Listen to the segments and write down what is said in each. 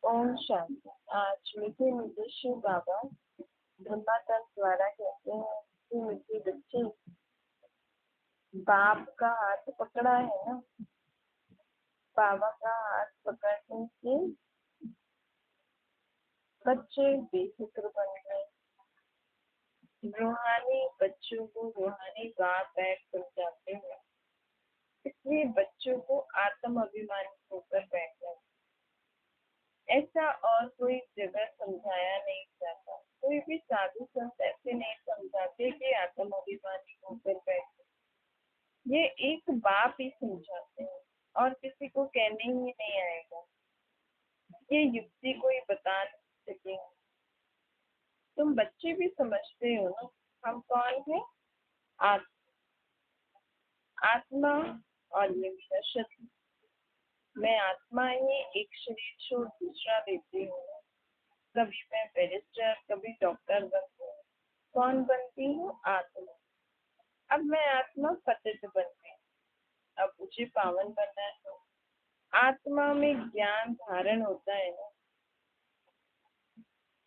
ओम शांति। आज मीठे मीठे शिव बाबा ब्रह्मातंत्र द्वारा कहते हैं कि मीठे बच्चे, बाप का हाथ पकड़ा है ना, बाबा का हाथ पकड़ने से बच्चे बेफिक्र बन गए। रूहानी बच्चों को रूहानी बाप बैठ समझाते हैं, इसलिए बच्चों को आत्म अभिमानी होकर बैठना। ऐसा और कोई जगह समझाया नहीं जाता। कोई भी साधु संत ऐसे नहीं समझाते कि आत्म अभिमानी होकर बैठे। ये एक बाप ही समझाते हैं और किसी को कहने ही नहीं आएगा। ये युक्ति कोई बता नहीं सकेगा। तुम बच्चे भी समझते हो ना, हम कौन है? आत्मा और ये मेरा शरीर। मैं आत्मा ही एक शरीर छोड़ दूसरा लेती हूँ। कभी मैं बैरिस्टर, कभी डॉक्टर बनती हूँ। कौन बनती हूँ? आत्मा। अब मैं आत्मा पतित बन गई, अब मुझे पावन बनना है। आत्मा में ज्ञान धारण होता है ना।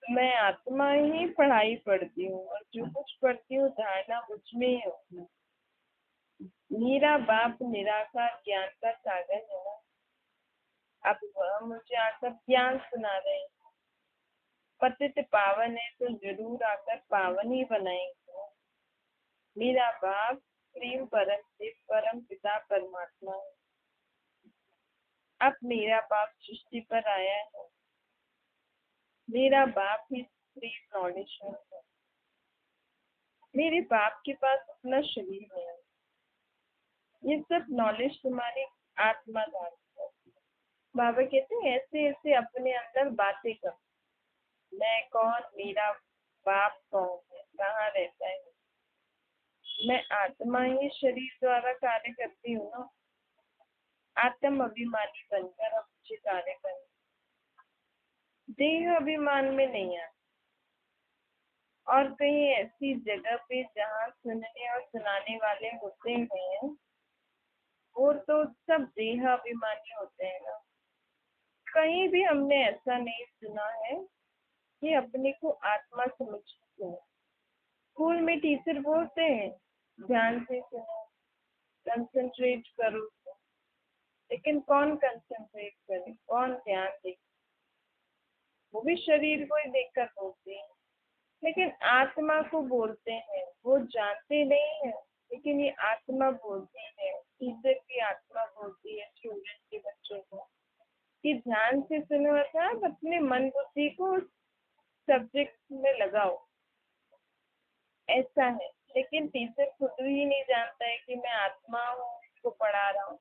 मैं आत्मा ही पढ़ाई पढ़ती हूँ और जो कुछ पढ़ती हूँ धारणा मुझ में ही होती है। मेरा बाप निराकार ज्ञान का सागर है ना। अब वह मुझे आकर ज्ञान सुना रहे हैं। पतित पावन है तो जरूर आकर पावन ही बनाएंगे। मेरा बाप प्रेम परम शिव परम पिता परमात्मा है। अब मेरा बाप सृष्टि पर आया है। मेरा बाप ही सुप्रीम नॉलेज है। मेरे बाप के पास अपना शरीर है। ये सब नॉलेज तुम्हारी आत्मा धारण है। बाबा कहते हैं ऐसे ऐसे अपने अंदर बातें कर। मैं कौन, मेरा बाप कौन है, कहाँ रहता है? मैं आत्मा ही शरीर द्वारा कार्य करती हूँ ना। आत्म अभिमानी बनकर अब मुझे कार्य करना। देह अभिमान में नहीं आ। और कहीं ऐसी जगह पे जहाँ सुनने और सुनाने वाले होते हैं, वो तो सब देह अभिमानी होते हैं ना। कहीं भी हमने ऐसा नहीं सुना है कि अपने को आत्मा समझते हैं। स्कूल में टीचर बोलते हैं ध्यान से सुनो, कंसंट्रेट करो, लेकिन कौन कंसंट्रेट करे, कौन ध्यान दे? वो भी शरीर को ही देखकर बोलते हैं, लेकिन आत्मा को बोलते हैं। वो जानते नहीं है, लेकिन ये आत्मा बोलती है। टीचर की आत्मा बोलती है स्टूडेंट के, बच्चों को कि ध्यान से सुनो, अर्थात अपने मन बुद्धि को सब्जेक्ट में लगाओ। ऐसा है, लेकिन टीचर खुद ही नहीं जानता है कि मैं आत्मा हूँ, इसको पढ़ा रहा हूँ।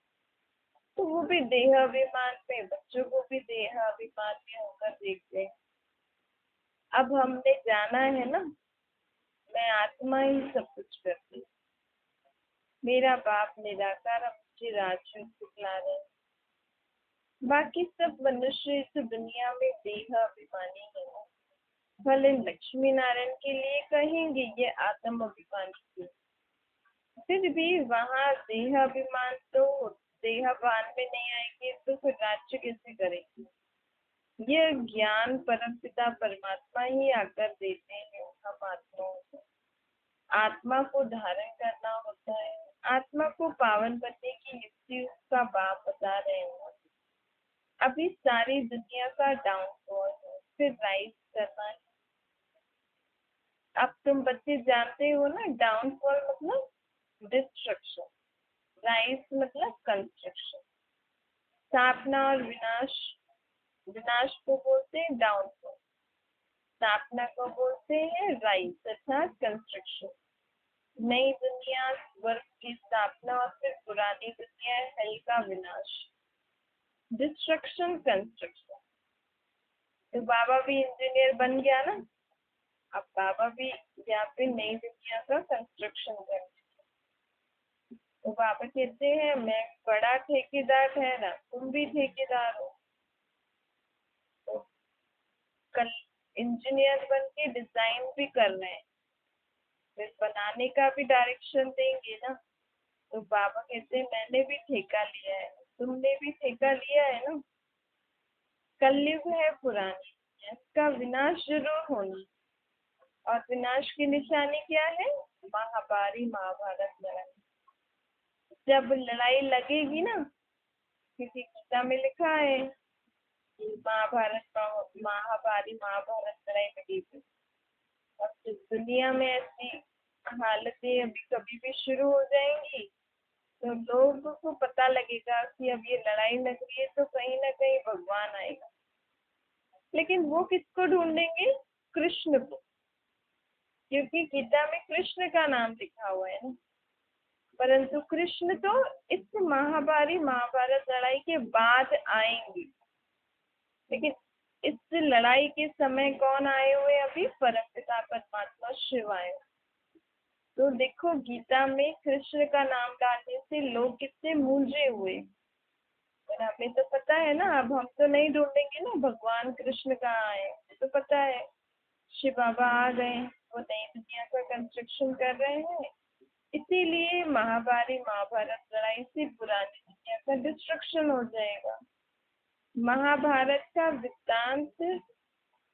तो वो भी देह अभिमान में, बच्चों को भी देह अभिमान में होकर देखते हैं। अब हमने जाना है ना, मैं आत्मा ही सब कुछ करती हूँ। मेरा बाप निराकार अब मुझे राजयोग सिखला रहे हैं। बाकी सब मनुष्य इस दुनिया में देह अभिमानी है। भले लक्ष्मी नारायण के लिए कहेंगे ये आत्म अभिमानी थी, फिर भी वहाँ देह अभिमान तो देहभान में नहीं आएंगे तो फिर राज्य कैसे करेंगे? ये ज्ञान परमपिता परमात्मा ही आकर देते हैं हम आत्माओं को। आत्मा को धारण करना होता है। आत्मा को पावन बनने की युक्ति उसका बाप बता रहे हैं। अभी सारी दुनिया का डाउनफॉल है, फिर राइज करना है। अब तुम बच्चे जानते हो ना, डाउनफॉल मतलब डिस्ट्रक्शन, राइज मतलब कंस्ट्रक्शन। स्थापना और विनाश, विनाश को बोलते हैं डाउनफॉल, स्थापना को बोलते हैं राइज अर्थात कंस्ट्रक्शन। नई दुनिया स्वर्ग की स्थापना और फिर पुरानी दुनिया हल का विनाश, डिस्ट्रक्शन कंस्ट्रक्शन। तो बाबा भी इंजीनियर बन गया ना। अब बाबा भी यहाँ पे नई दुनिया का कंस्ट्रक्शन कर। तो बाबा कहते हैं मैं बड़ा ठेकेदार ठहरा, तुम भी ठेकेदार हो। तो कल इंजीनियर बन के डिजाइन भी कर रहे हैं, फिर बनाने का भी डायरेक्शन देंगे ना। तो बाबा कहते हैं मैंने भी ठेका लिया है, तुमने भी ठेका लिया है ना। कलयुग है पुरानी, इसका विनाश जरूर होना। और विनाश की निशानी क्या है? महाभारी महाभारत लड़ाई। जब लड़ाई लगेगी ना, किसी गीता में लिखा है कि महाभारी महाभारत लड़ाई लगेगी। अब तो दुनिया में ऐसी हालतें अभी कभी भी शुरू हो जाएंगी, तो लोगों को पता लगेगा कि अब ये लड़ाई लग रही है, तो कहीं ना कहीं भगवान आएगा। लेकिन वो किसको ढूंढेंगे? कृष्ण को, क्योंकि गीता में कृष्ण का नाम लिखा हुआ है ना। परंतु कृष्ण तो इस महाभारी महाभारत लड़ाई के बाद आएंगे। लेकिन इस लड़ाई के समय कौन आए हुए? अभी परमपिता परमात्मा शिव आए। तो देखो, गीता में कृष्ण का नाम डालने से लोग कितने मूंझे हुए। पर हमें तो पता है ना, अब हम तो नहीं ढूंढेंगे ना भगवान कृष्ण कहाँ आए, तो पता है शिव बाबा आ गए, वो नई दुनिया का कंस्ट्रक्शन कर रहे हैं। इसीलिए महाभारी महाभारत लड़ाई से पुरानी दुनिया का डिस्ट्रक्शन हो जाएगा। महाभारत का वृत्तांत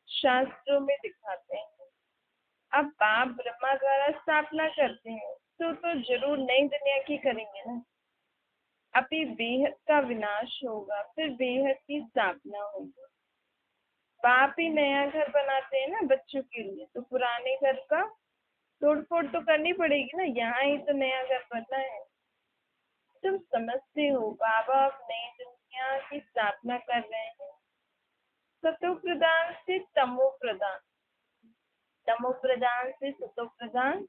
शास्त्रों में दिखाते हैं। अब बाप ब्रह्मा द्वारा स्थापना करते हैं, तो जरूर नई दुनिया की करेंगे ना। अभी बेहद का विनाश होगा, फिर बेहद की स्थापना होगी। बाप ही नया घर बनाते हैं ना बच्चों के लिए, तो पुराने घर का तोड़फोड़ तो करनी पड़ेगी ना, यहाँ ही तो नया घर बनना है। तुम समझते हो, बाबा अब नई दुनिया की स्थापना कर रहे हैं। सतो प्रधान से तमो प्रधान, तमो प्रधान से सतो प्रधान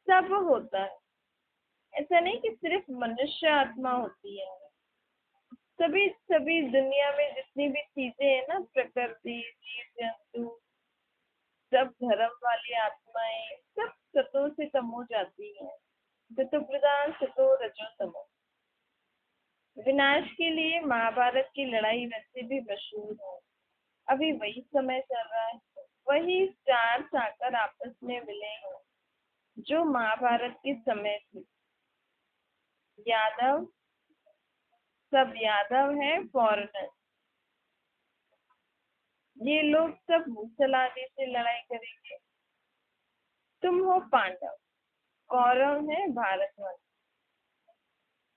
सब होता है। ऐसा नहीं कि सिर्फ मनुष्य आत्मा होती है। सभी सभी दुनिया में जितनी भी चीजें हैं ना, प्रकृति, जीव जंतु, सब धर्म वाली आत्माएं, सब सतो से तमो जाती हैं। सतो प्रधान सतो रजो तमो। विनाश के लिए महाभारत की लड़ाई वैसे भी मशहूर है। अभी वही समय चल रहा है, वही चार साकर आपस में मिले हैं जो महाभारत के समय थे। यादव, सब यादव हैं, फॉरेनर। ये लोग सब मूसल आदि से लड़ाई करेंगे। तुम हो पांडव, कौरव है भारतवर्ष।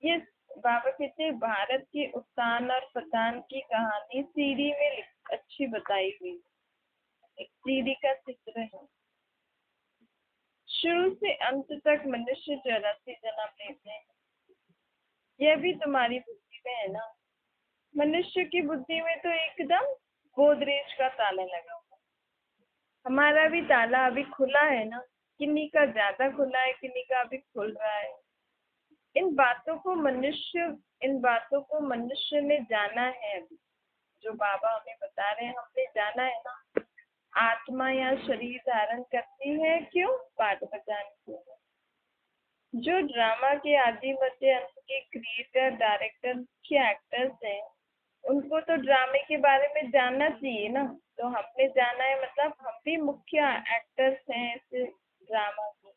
ये बाबा कहते भारत के उत्थान और पतन की कहानी सीडी में अच्छी बताई हुई। एक सीडी का चित्र है। शुरू से अंत तक मनुष्य 84 जन्म लेते हैं। यह भी तुम्हारी बुद्धि में है ना। मनुष्य की बुद्धि में तो एकदम गोदरेज का ताला लगा हुआ। हमारा भी ताला अभी खुला है ना, किन्हीं का ज्यादा खुला है, किन्हीं का अभी खुल रहा है। इन बातों को मनुष्य ने जाना है। अभी जो बाबा हमें बता रहे हैं, हमने जाना है ना। आत्मा या शरीर धारण करती है, क्यों? पाठ बजाने के लिए। जो ड्रामा के आदि मध्य अंत के क्रिएटर, डायरेक्टर, मुख्य एक्टर्स हैं, उनको तो ड्रामे के बारे में जानना चाहिए ना। तो हमने जाना है, मतलब हम भी मुख्य एक्टर्स हैं इस ड्रामा के।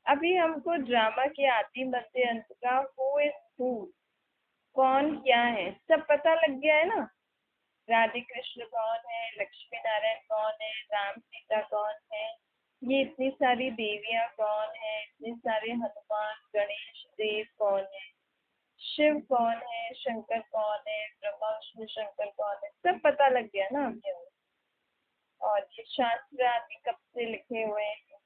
अभी हमको ड्रामा के आदि मध्य अंत का हु इज हु, कौन क्या है, सब पता लग गया है ना। राधे कृष्ण कौन है, लक्ष्मी नारायण कौन है, राम सीता कौन है, ये इतनी सारी देवियां कौन है, इतने सारे हनुमान गणेश देव कौन है, शिव कौन है, शंकर कौन है, ब्रह्मा विष्णु शंकर कौन है, सब पता लग गया ना हमें। और ये शास्त्र आदि कब से लिखे हुए हैं?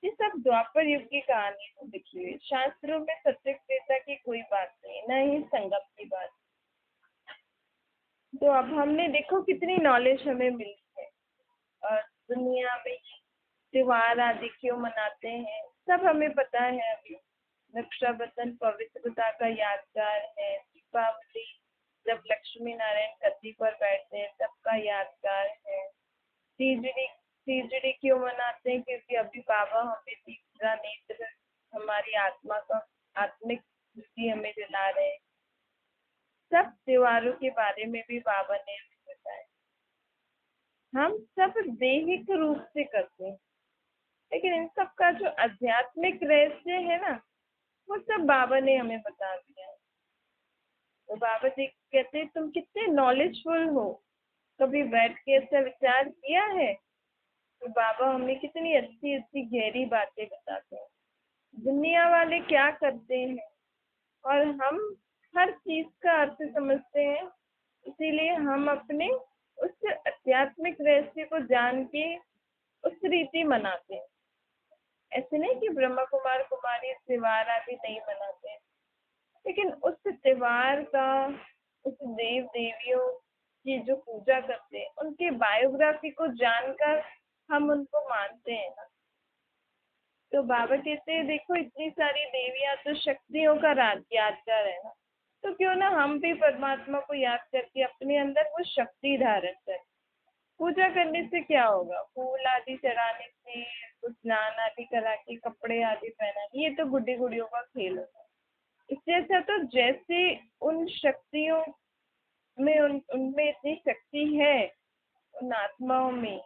ये सब द्वापर युग की कहानी में लिखी हुई। शास्त्रों में सत्य त्रेता की कोई बात नहीं, न ही संगम की बात। तो अब हमने देखो कितनी नॉलेज हमें मिली है। और दुनिया में ये त्योहार आदि क्यों मनाते हैं, सब हमें पता है अभी। रक्षाबंधन पवित्रता का यादगार है। दीपावली जब लक्ष्मी नारायण गद्दी पर बैठते हैं तब का यादगार है। तीजड़ी, तीजड़ी क्यों मनाते हैं? क्योंकि अभी बाबा हमें तीसरा नेत्र, हमारी आत्मा का आत्मिक दृष्टि हमें दिला रहे हैं। सब त्योहारों के बारे में भी बाबा ने हमें बताया। हम सब दैहिक रूप से करते हैं, लेकिन इन सब का जो आध्यात्मिक रहस्य है ना, वो सब बाबा ने हमें बता दिया है। तो बाबा जी कहते हैं तुम कितने नॉलेजफुल हो, कभी बैठ के ऐसा विचार किया है कि बाबा हमें कितनी अच्छी अच्छी गहरी बातें बताते हैं, दुनिया वाले क्या करते हैं और हम हर चीज का अर्थ समझते हैं, इसीलिए हम अपने उस आध्यात्मिक रहस्य को जान के उस रीति मनाते हैं। ऐसे नहीं कि ब्रह्मा कुमार कुमारी त्योहार आदि नहीं मनाते हैं, लेकिन उस त्योहार का, उस देव देवियों की जो पूजा करते हैं उनके बायोग्राफी को जानकर हम उनको मानते हैं ना। तो बाबा कहते हैं देखो इतनी सारी देवियां तो शक्तियों का यादगार है ना, तो क्यों ना हम भी परमात्मा को याद करके अपने अंदर वो शक्ति धारण करें। पूजा करने से क्या होगा, फूल आदि चढ़ाने से, कुछ स्नान आदि करा के, कपड़े आदि पहना के, ये तो गुड्डी गुड़ियों का खेल होता है। इससे अच्छा तो जैसे उन शक्तियों में उनमें इतनी शक्ति है, उन आत्माओं में,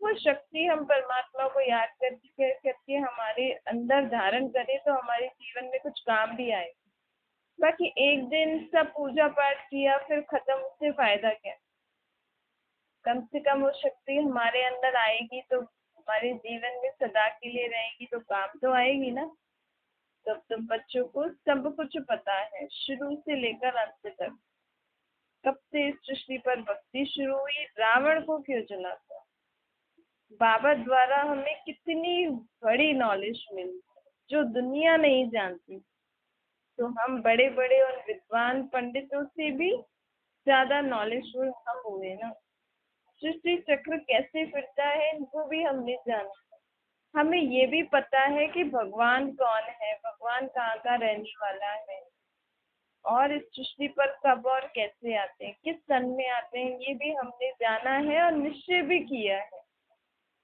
वो शक्ति हम परमात्मा को याद करके करके हमारे अंदर धारण करें तो हमारे जीवन में कुछ काम भी आए। बाकी एक दिन सब पूजा पाठ किया फिर खत्म, उससे फायदा क्या। कम से कम वो शक्ति हमारे अंदर आएगी तो हमारे जीवन में सदा के लिए रहेगी, तो काम तो आएगी ना। तब तो बच्चों को सब कुछ पता है शुरू से लेकर अंत तक, कब से इस सृष्टि पर भक्ति शुरू हुई, रावण को क्यों जला था। बाबा द्वारा हमें कितनी बड़ी नॉलेज मिली जो दुनिया नहीं जानती। तो हम बड़े बड़े और विद्वान पंडितों से भी ज्यादा नॉलेजफुल हम हुए ना। सृष्टि चक्र कैसे फिरता है वो भी हमने जाना। हमें ये भी पता है कि भगवान कौन है, भगवान कहाँ का रहने वाला है, और इस सृष्टि पर कब और कैसे आते हैं, किस सन में आते हैं, ये भी हमने जाना है और निश्चय भी किया है।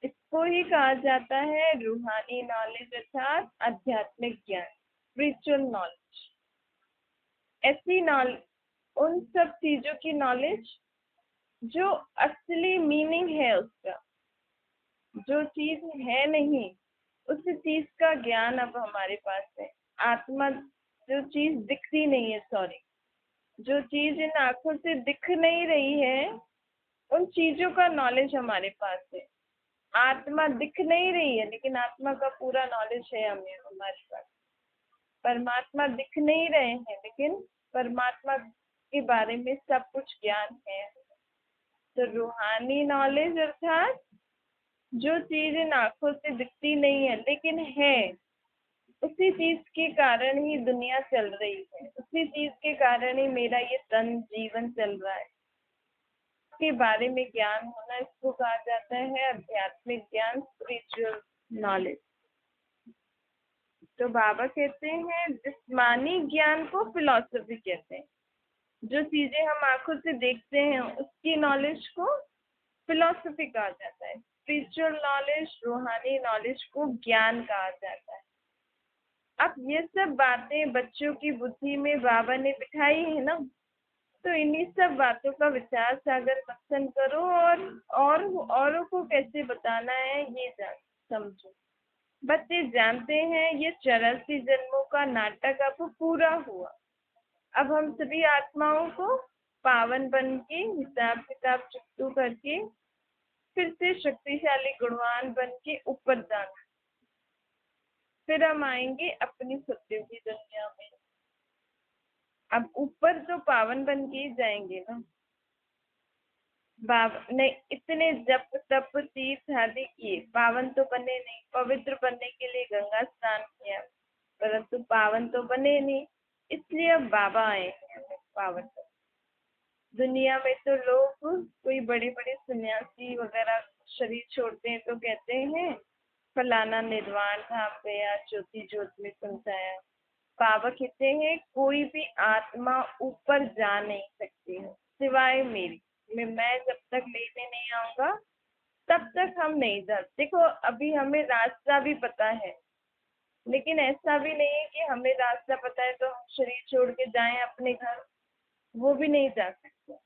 इसको ही कहा जाता है रूहानी नॉलेज अर्थात आध्यात्मिक ज्ञान, स्पिरिचुअल नॉलेज। ऐसी नॉलेज, उन सब चीजों की नॉलेज जो असली मीनिंग है उसका, जो चीज है नहीं उस चीज का ज्ञान अब हमारे पास है। आत्मा, जो चीज दिखती नहीं है, सॉरी, जो चीज इन आंखों से दिख नहीं रही है उन चीजों का नॉलेज हमारे पास है। आत्मा दिख नहीं रही है लेकिन आत्मा का पूरा नॉलेज है हमें, हमारे पास। परमात्मा दिख नहीं रहे हैं लेकिन परमात्मा के बारे में सब कुछ ज्ञान है। तो रूहानी नॉलेज अर्थात जो चीज इन आंखों से दिखती नहीं है लेकिन है, उसी चीज के कारण ही दुनिया चल रही है, उसी चीज के कारण ही मेरा ये तन जीवन चल रहा है, के बारे में ज्ञान होना, इसको कहा जाता है आध्यात्मिक ज्ञान, स्पिरिचुअल नॉलेज। तो बाबा कहते हैं जिस्मानी ज्ञान को फिलॉसफी कहते हैं। जो चीजें हम आंखों से देखते हैं उसकी नॉलेज को फिलॉसफी कहा जाता है। स्पिरिचुअल नॉलेज, रूहानी नॉलेज को ज्ञान कहा जाता है। अब ये सब बातें बच्चों की बुद्धि में बाबा ने बिठाई है ना, तो इन्हीं सब बातों का विचार सागर मंथन करो और औरों को कैसे बताना है ये जान समझो। बच्चे जानते हैं ये 84 जन्मों का नाटक अब पूरा हुआ। अब हम सभी आत्माओं को पावन बन के हिसाब किताब चुकतू करके फिर से शक्तिशाली गुणवान बन के ऊपर जाना, फिर हम आएंगे अपनी सत्य की दुनिया में। अब ऊपर तो पावन बन के ही जाएंगे ना। बाबा ने इतने जप तप तीर्थ आदि किए, पावन तो बने नहीं। पवित्र बनने के लिए गंगा स्नान किया परंतु पावन तो बने नहीं, इसलिए अब बाबा आए हैं हमें पावन करने। दुनिया में तो लोग, कोई बड़े बड़े सन्यासी वगैरह शरीर छोड़ते हैं तो कहते हैं फलाना निर्वाण धाम गया, ज्योति ज्योत में समझाया। बाबा कहते हैं कोई भी आत्मा ऊपर जा नहीं सकती है सिवाय मेरी। मैं जब तक लेने नहीं आऊंगा तब तक हम नहीं जा। देखो अभी हमें रास्ता भी पता है लेकिन ऐसा भी नहीं है कि हमें रास्ता पता है तो हम शरीर छोड़ के जाएं अपने घर, वो भी नहीं जा सकते।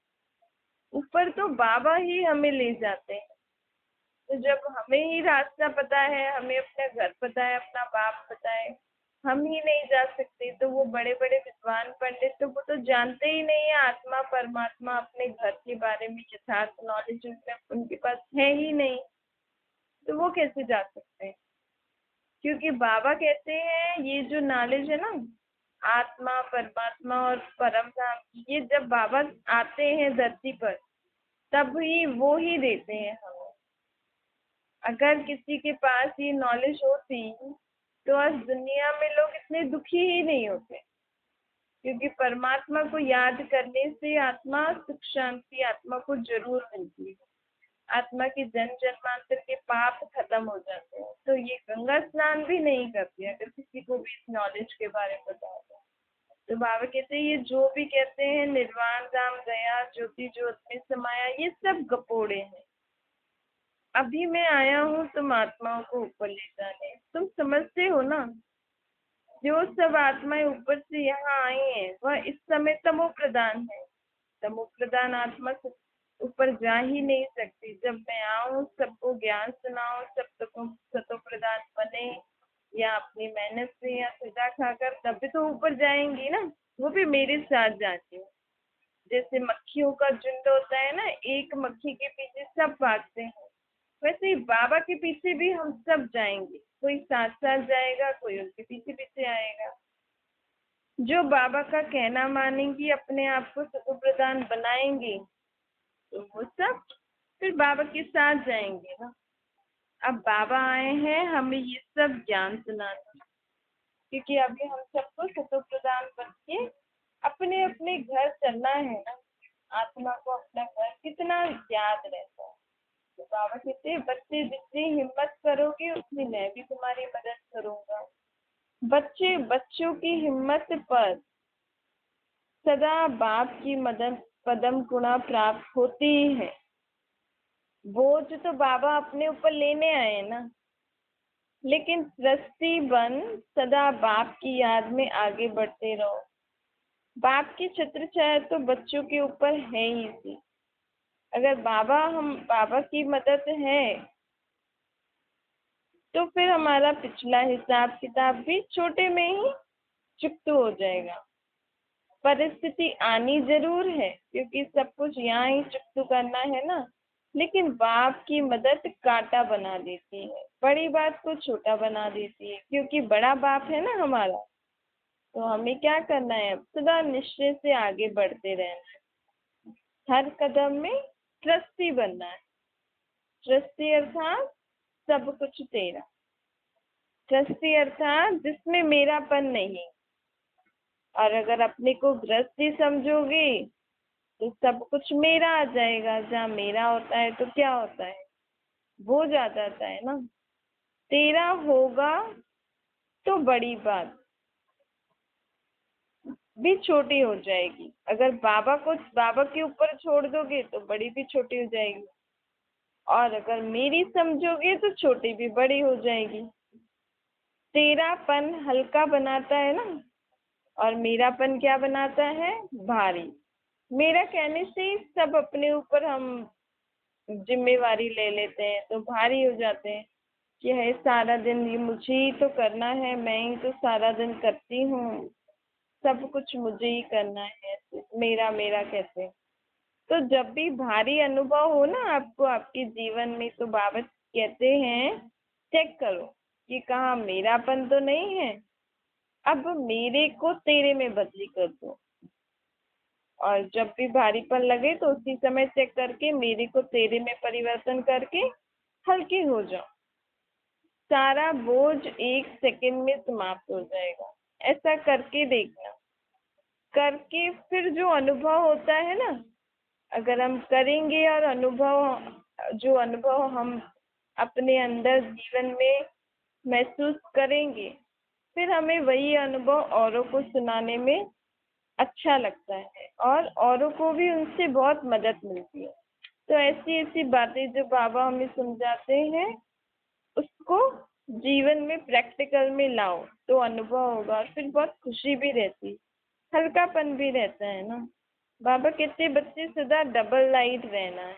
ऊपर तो बाबा ही हमें ले जाते हैं। तो जब हमें ही रास्ता पता है, हमें अपना घर पता है, अपना बाप पता है, हम ही नहीं जा सकते तो वो बड़े बड़े विद्वान पंडित तो वो तो जानते ही नहीं है आत्मा परमात्मा अपने घर के बारे में यथार्थ नॉलेज उनके पास है ही नहीं, तो वो कैसे जा सकते हैं। क्योंकि बाबा कहते हैं ये जो नॉलेज है ना, आत्मा परमात्मा और परम धाम, ये जब बाबा आते हैं धरती पर तब ही वो ही देते हैं हमें। अगर किसी के पास ये नॉलेज होती तो आज दुनिया में लोग इतने दुखी ही नहीं होते। क्योंकि परमात्मा को याद करने से आत्मा सुख शांति आत्मा को जरूर मिलती है। आत्मा के जन्म जन्मांतर के पाप खत्म हो जाते हैं। तो ये गंगा स्नान भी नहीं करती अगर किसी को भी इस नॉलेज के बारे में पता होता। तो बाबा कहते हैं ये जो भी कहते हैं निर्वाण धाम गया ज्योति ज्योत में समाया, ये सब गपोड़े हैं। अभी मैं आया हूँ तुम आत्माओं को ऊपर ले जाने, तुम समझते हो ना। जो सब आत्माएं ऊपर से यहाँ आई हैं वह इस समय तमो प्रधान है। तमो प्रधान आत्मा से ऊपर जा ही नहीं सकती। जब मैं आऊं सबको ज्ञान सुनाऊं सब सतो प्रधान बने या अपनी मेहनत से या सजा खाकर, तभी तो ऊपर जाएंगी ना। वो भी मेरे साथ जाती हूँ। जैसे मक्खियों का झुंड होता है ना, एक मक्खी के पीछे सब भागते हैं, वैसे ही बाबा के पीछे भी हम सब जाएंगे। कोई साथ साथ जाएगा, कोई उनके पीछे पीछे आएगा। जो बाबा का कहना मानेंगी अपने आप को सतो प्रधान बनाएंगे तो वो सब फिर बाबा के साथ जाएंगे ना। अब बाबा आए हैं हमें ये सब ज्ञान सुनाना, क्योंकि अभी हम सबको सतो प्रधान बन के अपने अपने घर चलना है ना। आत्मा को अपना घर कितना याद रहता है। तो बाबा कहते हैं बच्चे जितनी हिम्मत करोगे उतनी मैं भी तुम्हारी मदद करूंगा। बच्चे बच्चों की हिम्मत पर सदा बाप की मदद पदम गुणा प्राप्त होती ही है। बोझ तो बाबा अपने ऊपर लेने आए ना, लेकिन ट्रस्टी बन सदा बाप की याद में आगे बढ़ते रहो। बाप की छत्र छाया तो बच्चों के ऊपर है ही थी। अगर बाबा की मदद है तो फिर हमारा पिछला हिसाब किताब भी छोटे में ही चुकता हो जाएगा। परिस्थिति आनी जरूर है क्योंकि सब कुछ यहाँ ही चुकता करना है ना, लेकिन बाप की मदद कांटा बना देती है, बड़ी बात को छोटा बना देती है। क्योंकि बड़ा बाप है ना हमारा, तो हमें क्या करना है, अब सदा निश्चय से आगे बढ़ते रहना है। हर कदम में ट्रस्टी बनना है। ट्रस्टी अर्थात सब कुछ तेरा। ट्रस्टी अर्थात जिसमें मेरापन नहीं। और अगर अपने को गृहस्थी समझोगे तो सब कुछ मेरा आ जाएगा। जहाँ मेरा होता है तो क्या होता है, वो जा जाता है ना। तेरा होगा तो बड़ी बात भी छोटी हो जाएगी। अगर बाबा के ऊपर छोड़ दोगे तो बड़ी भी छोटी हो जाएगी, और अगर मेरी समझोगे तो छोटी भी बड़ी हो जाएगी। तेरापन हल्का बनाता है ना, और मेरापन क्या बनाता है, भारी। मेरा कहने से ही सब अपने ऊपर हम जिम्मेवारी ले लेते हैं तो भारी हो जाते हैं कि है सारा दिन ये मुझे ही तो करना है, मैं ही तो सारा दिन करती हूँ, सब कुछ मुझे ही करना है, मेरा मेरा कहते हैं। तो जब भी भारी अनुभव हो ना आपको आपके जीवन में, तो बाबा कहते हैं चेक करो कि कहाँ मेरापन तो नहीं है। अब मेरे को तेरे में बदली कर दो, और जब भी भारीपन लगे तो उसी समय चेक करके मेरे को तेरे में परिवर्तन करके हल्के हो जाओ। सारा बोझ एक सेकंड में समाप्त हो जाएगा। ऐसा करके देखना। करके फिर जो अनुभव होता है ना, अगर हम करेंगे और जो अनुभव हम अपने अंदर जीवन में महसूस करेंगे, फिर हमें वही अनुभव औरों को सुनाने में अच्छा लगता है और औरों को भी उनसे बहुत मदद मिलती है। तो ऐसी ऐसी बातें जो बाबा हमें समझाते हैं उसको जीवन में प्रैक्टिकल में लाओ तो अनुभव होगा, और फिर बहुत खुशी भी रहती, हल्कापन भी रहता है ना। बाबा कहते बच्चे सदा डबल लाइट रहना है।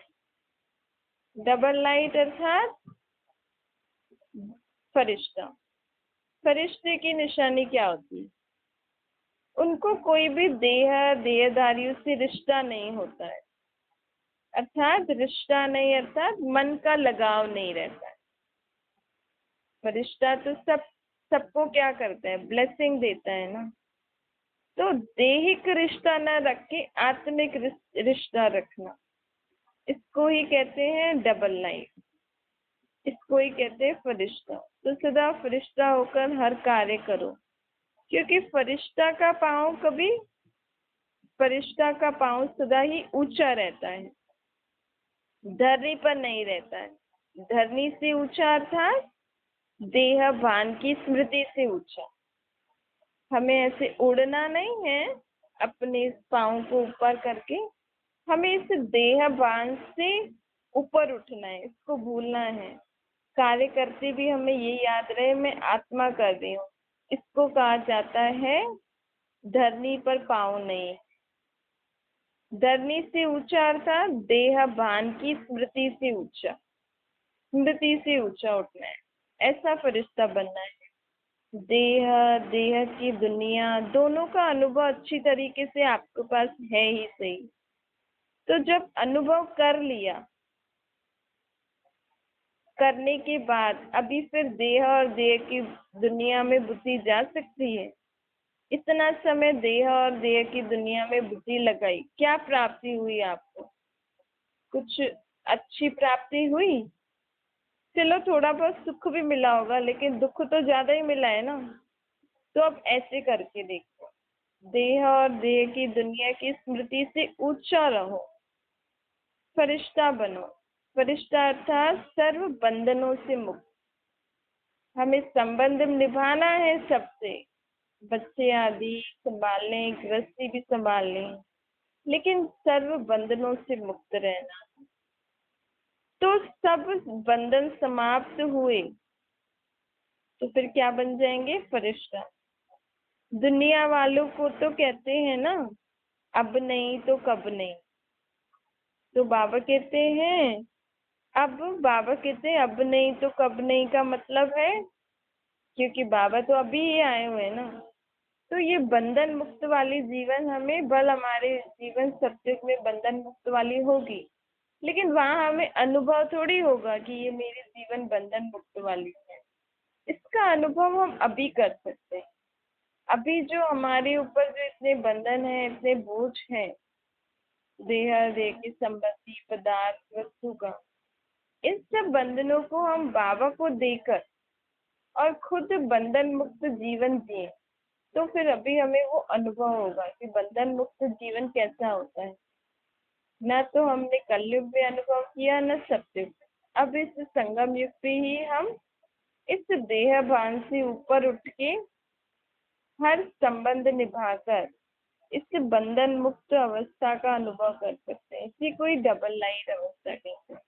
डबल लाइट अर्थात फरिश्ता। फरिश्ते की निशानी क्या होती है? उनको कोई भी देहधारियों से रिश्ता नहीं होता है, अर्थात रिश्ता नहीं, अर्थात मन का लगाव नहीं रहता है। फरिश्ता तो सबको क्या करता है, ब्लेसिंग देता है ना। तो देहिक रिश्ता न रख के आत्मिक रिश्ता रखना, इसको ही कहते हैं डबल लाइफ, इसको ही कहते हैं फरिश्ता। तो सदा फरिश्ता होकर हर कार्य करो, क्योंकि फरिश्ता का पांव सदा ही ऊंचा रहता है, धरनी पर नहीं रहता है। धरनी से ऊंचा अर्थात देह भान की स्मृति से ऊंचा। हमें ऐसे उड़ना नहीं है अपने पाँव को ऊपर करके, हमें इस देह भान से ऊपर उठना है, इसको भूलना है। कार्य करते भी हमें ये याद रहे मैं आत्मा कर रही हूँ, इसको कहा जाता है धरनी पर पाँव नहीं। धरनी से ऊंचा अर्थात देह भान की स्मृति से ऊंचा, स्मृति से ऊंचा उठना है, ऐसा फरिश्ता बनना है। देह की दुनिया दोनों का अनुभव अच्छी तरीके से आपके पास है ही सही। तो जब अनुभव कर लिया, करने के बाद अभी फिर देह और देह की दुनिया में बुद्धि जा सकती है? इतना समय देह और देह की दुनिया में बुद्धि लगाई, क्या प्राप्ति हुई आपको? कुछ अच्छी प्राप्ति हुई? चलो थोड़ा बहुत सुख भी मिला होगा, लेकिन दुख तो ज्यादा ही मिला है ना। तो अब ऐसे करके देखो, देह और देह की दुनिया की स्मृति से ऊंचा रहो, फरिश्ता बनो। फरिश्ता अर्थात सर्व बंधनों से मुक्त। हमें संबंध निभाना है सबसे, बच्चे आदि संभाल लें, गृहस्थी भी संभाल लें, लेकिन सर्व बंधनों से मुक्त रहना। तो सब बंधन समाप्त हुए तो फिर क्या बन जाएंगे? फरिश्ता। दुनिया वालों को तो कहते हैं ना, अब नहीं तो कब नहीं। तो बाबा कहते हैं अब नहीं तो कब नहीं का मतलब है, क्योंकि बाबा तो अभी ही आए हुए हैं ना। तो ये बंधन मुक्त वाली जीवन हमारे जीवन सत्युग में बंधन मुक्त वाली होगी, लेकिन वहां हमें अनुभव थोड़ी होगा कि ये मेरी जीवन बंधन मुक्त वाली है। इसका अनुभव हम अभी कर सकते हैं। अभी जो हमारे ऊपर जो इतने बंधन है, इतने बोझ है, देह के संबंधी पदार्थ वस्तु का, इन सब बंधनों को हम बाबा को देकर और खुद बंधन मुक्त जीवन जिए, तो फिर अभी हमें वो अनुभव होगा कि बंधन मुक्त जीवन कैसा होता है। ना तो हमने कलयुग में अनुभव किया, न सत्युग। अब इस संगम युग पे ही हम इस देह भान से ऊपर उठ के हर संबंध निभाकर इस बंधन मुक्त अवस्था का अनुभव कर सकते हैं। इसी कोई डबल लाइन अवस्था कहते हैं।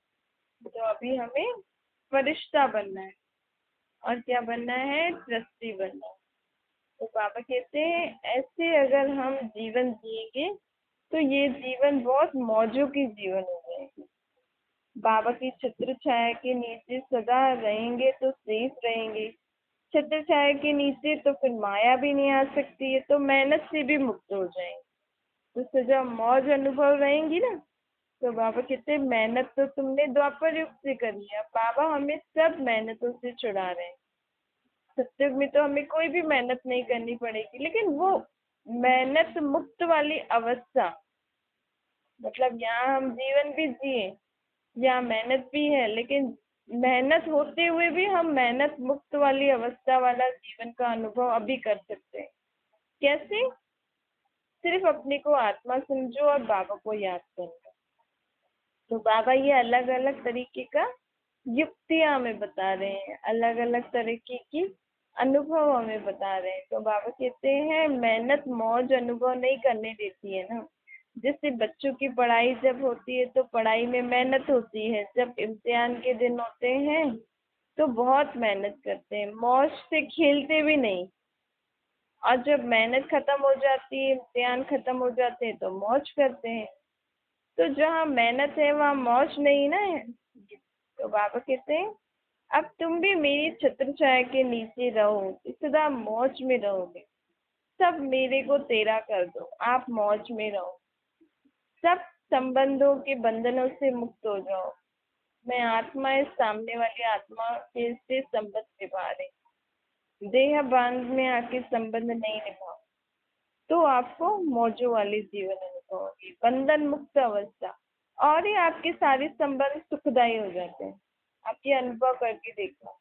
तो अभी हमें फरिश्ता बनना है, और क्या बनना है? ट्रस्टी बनना है। तो बाबा कहते हैं ऐसे अगर हम जीवन जिएंगे तो ये जीवन बहुत मौजों की जीवन हो जाएगी। बाबा की छत्र छाया के नीचे सदा रहेंगे तो सेफ रहेंगे। छत्र छाया के नीचे तो फिर माया भी नहीं आ सकती है, तो मेहनत से भी मुक्त हो जाएंगे। तो सजा मौज अनुभव रहेंगी ना। तो बाबा कहते हैं मेहनत तो तुमने द्वापर युग से करी है, बाबा हमें सब मेहनतों से छुड़ा रहे हैं। सत्युग में तो हमें कोई भी मेहनत नहीं करनी पड़ेगी, लेकिन वो मेहनत मुक्त वाली अवस्था, मतलब यहाँ हम जीवन भी जिए, यहाँ मेहनत भी है, लेकिन मेहनत होते हुए भी हम मेहनत मुक्त वाली अवस्था वाला जीवन का अनुभव अभी कर सकते हैं। कैसे? सिर्फ अपने को आत्मा समझो और बाबा को याद करो। तो बाबा ये अलग अलग तरीके का युक्तियां हमें बता रहे हैं, अलग अलग तरीके की अनुभव हमें बता रहे हैं। तो बाबा कहते हैं मेहनत मौज अनुभव नहीं करने देती है ना। जैसे बच्चों की पढ़ाई जब होती है तो पढ़ाई में मेहनत होती है, जब इम्तिहान के दिन होते हैं तो बहुत मेहनत करते हैं, मौज से खेलते भी नहीं। और जब मेहनत खत्म हो जाती है, इम्तिहान खत्म हो जाते हैं तो मौज करते हैं। तो जहाँ मेहनत है वहाँ मौज नहीं ना है। तो बाबा कहते हैं अब तुम भी मेरी छत्र छाया के नीचे रहो, सदा मौज में रहोगे। सब मेरे को तेरा कर दो, आप मौज में रहो। सब संबंधों के बंधनों से मुक्त हो जाओ। मैं आत्मा इस सामने वाली आत्मा के से संबंध निभा रही, देह बांध में आके संबंध नहीं निभाओ तो आपको मौजों वाली जीवन अनुभव होगी, बंधन मुक्त अवस्था। और ये आपके सारे संबंध सुखदायी हो जाते हैं। आप ये अनुभव करके देखो,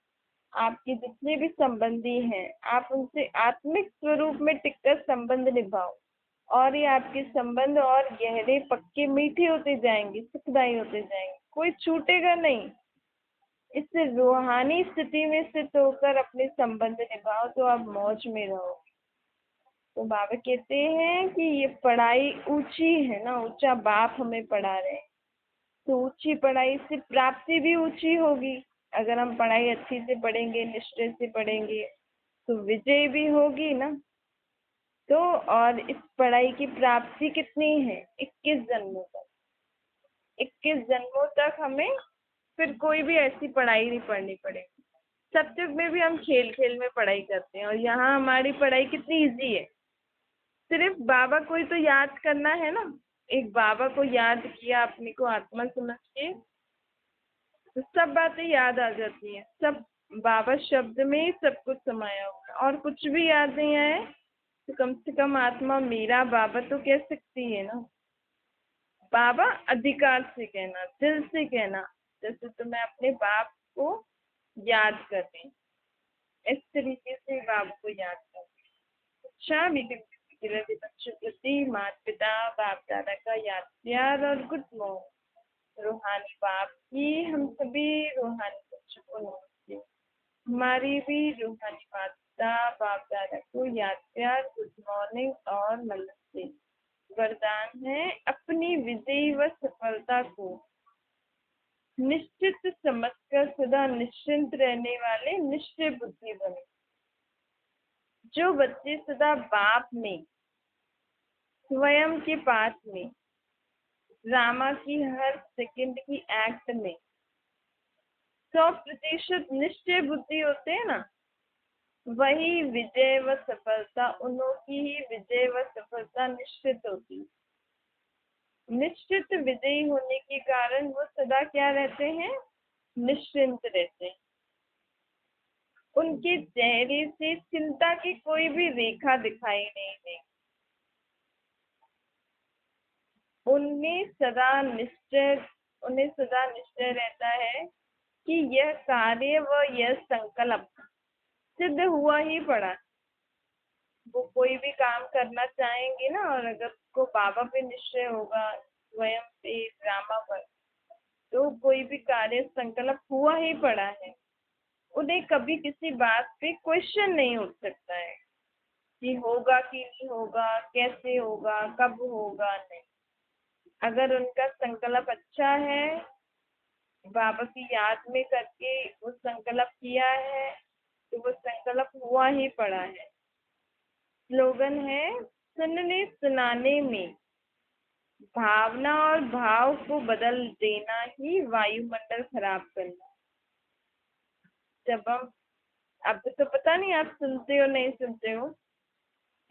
आपके जितने भी संबंधी हैं आप उनसे आत्मिक स्वरूप में टिककर संबंध निभाओ, और ये आपके संबंध और गहरे पक्के मीठे होते जाएंगे, सुखदायी होते जाएंगे, कोई छूटेगा नहीं। इस रूहानी स्थिति में स्थित होकर अपने संबंध निभाओ तो आप मौज में रहो। तो बाबा कहते हैं कि ये पढ़ाई ऊंची है ना, ऊंचा बाप हमें पढ़ा रहे हैं, तो ऊंची पढ़ाई से प्राप्ति भी ऊंची होगी। अगर हम पढ़ाई अच्छी से पढ़ेंगे, निष्ठे से पढ़ेंगे, तो विजय भी होगी ना। तो और इस पढ़ाई की प्राप्ति कितनी है? 21 जन्मों तक। 21 जन्मों तक हमें फिर कोई भी ऐसी पढ़ाई नहीं पढ़नी पड़ेगी। सत्युग में भी हम खेल खेल में पढ़ाई करते हैं, और यहाँ हमारी पढ़ाई कितनी इजी है। सिर्फ बाबा को ही तो याद करना है ना। एक बाबा को याद किया अपने को आत्मा समझ के, तो सब बातें याद आ जाती हैं। सब बाबा शब्द में ही सब कुछ समाया हुआ है, और कुछ भी याद नहीं आए तो कम से कम आत्मा मेरा बाबा तो कह सकती है ना। बाबा अधिकार से कहना, दिल से कहना, जैसे तो मैं अपने बाप को याद कर रही, इस तरीके से बाप को याद कर रही। अच्छा, मीठे मीठे बच्चों प्रति माता पिता बाप दादा का याद प्यार और गुड मॉर्निंग। रूहानी बाप की हम सभी रूहानी बच्चों को नमस्ते। हमारी भी रूहानी माता बाप दादा को याद प्यार, गुड मॉर्निंग और नमस्ते। वरदान है, अपनी विजयी व सफलता को निश्चित समझकर सदा निश्चिंत रहने वाले निश्चय बुद्धि बने। जो बच्चे सदा बाप में, स्वयं के पास में, रामा की हर सेकंड की एक्ट में 100% निश्चय बुद्धि होते हैं ना, वही विजय व सफलता, उन्हों की ही विजय व सफलता निश्चित होती। निश्चित विजयी होने के कारण वो सदा क्या रहते हैं? निश्चिंत रहते हैं। उनके चेहरे से चिंता की कोई भी रेखा दिखाई नहीं देगी। उन्हें सदा निश्चय रहता है कि यह कार्य व यह संकल्प सिद्ध हुआ ही पड़ा। वो कोई भी काम करना चाहेंगे ना, और अगर को बाबा पे निश्चय होगा, स्वयं पे, ड्रामा पर, तो कोई भी कार्य संकल्प हुआ ही पड़ा है। उन्हें कभी किसी बात पे क्वेश्चन नहीं उठ सकता है कि होगा कि नहीं होगा, कैसे होगा, कब होगा, नहीं। अगर उनका संकल्प अच्छा है, बाबा की याद में करके वो संकल्प किया है, तो वो संकल्प हुआ ही पड़ा है। स्लोगन है, सुनने सुनाने में भावना और भाव को बदल देना ही वायुमंडल खराब करना। जब हम, अब तो पता नहीं आप सुनते हो नहीं सुनते हो,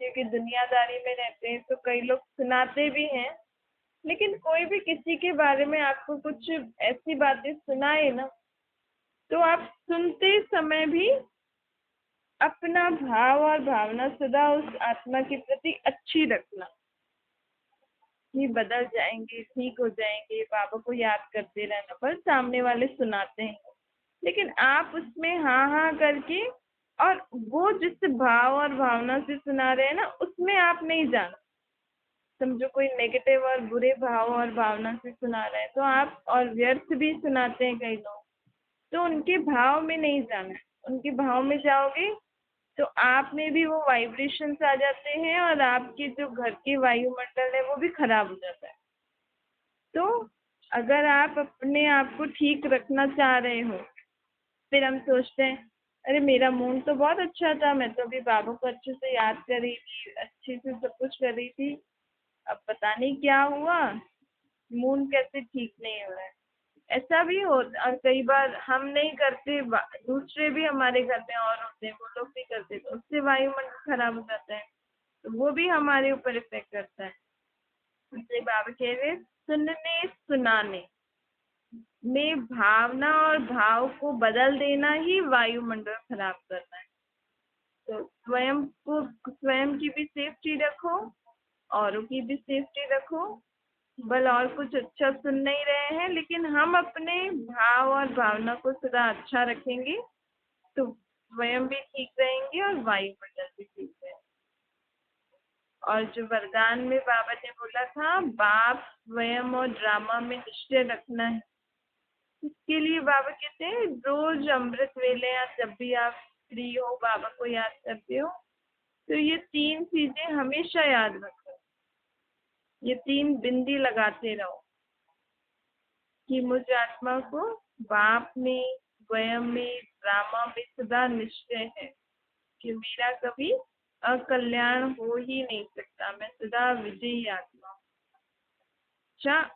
क्योंकि दुनियादारी में रहते हैं तो कई लोग सुनाते भी हैं, लेकिन कोई भी किसी के बारे में आपको कुछ ऐसी बातें सुनाए ना, तो आप सुनते समय भी अपना भाव और भावना सदा उस आत्मा के प्रति अच्छी रखना, कि बदल जाएंगे, ठीक हो जाएंगे, बाबा को याद करते रहना। पर सामने वाले सुनाते हैं, लेकिन आप उसमें हाँ हाँ करके, और वो जिस भाव और भावना से सुना रहे हैं ना, उसमें आप नहीं जाना। समझो कोई नेगेटिव और बुरे भाव और भावना से सुना रहे हैं तो आप, और व्यर्थ भी सुनाते हैं कई लोग, तो उनके भाव में नहीं जाना है। उनके भाव में जाओगे तो आप में भी वो वाइब्रेशंस आ जाते हैं, और आपके जो घर के वायुमंडल है वो भी खराब हो जाता है। तो अगर आप अपने आप को ठीक रखना चाह रहे हो, फिर हम सोचते हैं, अरे मेरा मूड तो बहुत अच्छा था, मैं तो अभी बाबा को अच्छे से याद कर रही थी, अच्छे से सब कुछ कर रही थी, अब पता नहीं क्या हुआ, मूड कैसे ठीक नहीं हो रहा है। ऐसा भी हो, और कई बार हम नहीं करते, दूसरे भी हमारे घर में और होते हैं, वो लोग भी करते, तो उससे वायुमंडल खराब हो जाता है, तो वो भी हमारे ऊपर इफेक्ट करता है। इसलिए बाबा कह रहे सुनने सुनाने में भावना और भाव को बदल देना ही वायुमंडल खराब करना है। तो स्वयं की भी सेफ्टी रखो, औरों की भी सेफ्टी रखो। बल और कुछ अच्छा सुन नहीं रहे हैं, लेकिन हम अपने भाव और भावना को सदा अच्छा रखेंगे, तो स्वयं भी ठीक रहेंगे और वायुमंडल भी ठीक रहेगा। और जो वरदान में बाबा ने बोला था, बाप स्वयं और ड्रामा में निश्चय रखना है, इसके लिए बाबा कहते हैं रोज अमृत वेले या जब भी आप फ्री हो बाबा को याद करते हो, तो ये तीन चीजें हमेशा याद रखो, ये तीन बिंदी लगाते रहो कि मुझ आत्मा को बाप में, स्वयं में, ड्रामा में सदा निश्चय है कि मेरा कभी अकल्याण हो ही नहीं सकता, मैं सदा विजयी आत्मा हूँ। अच्छा,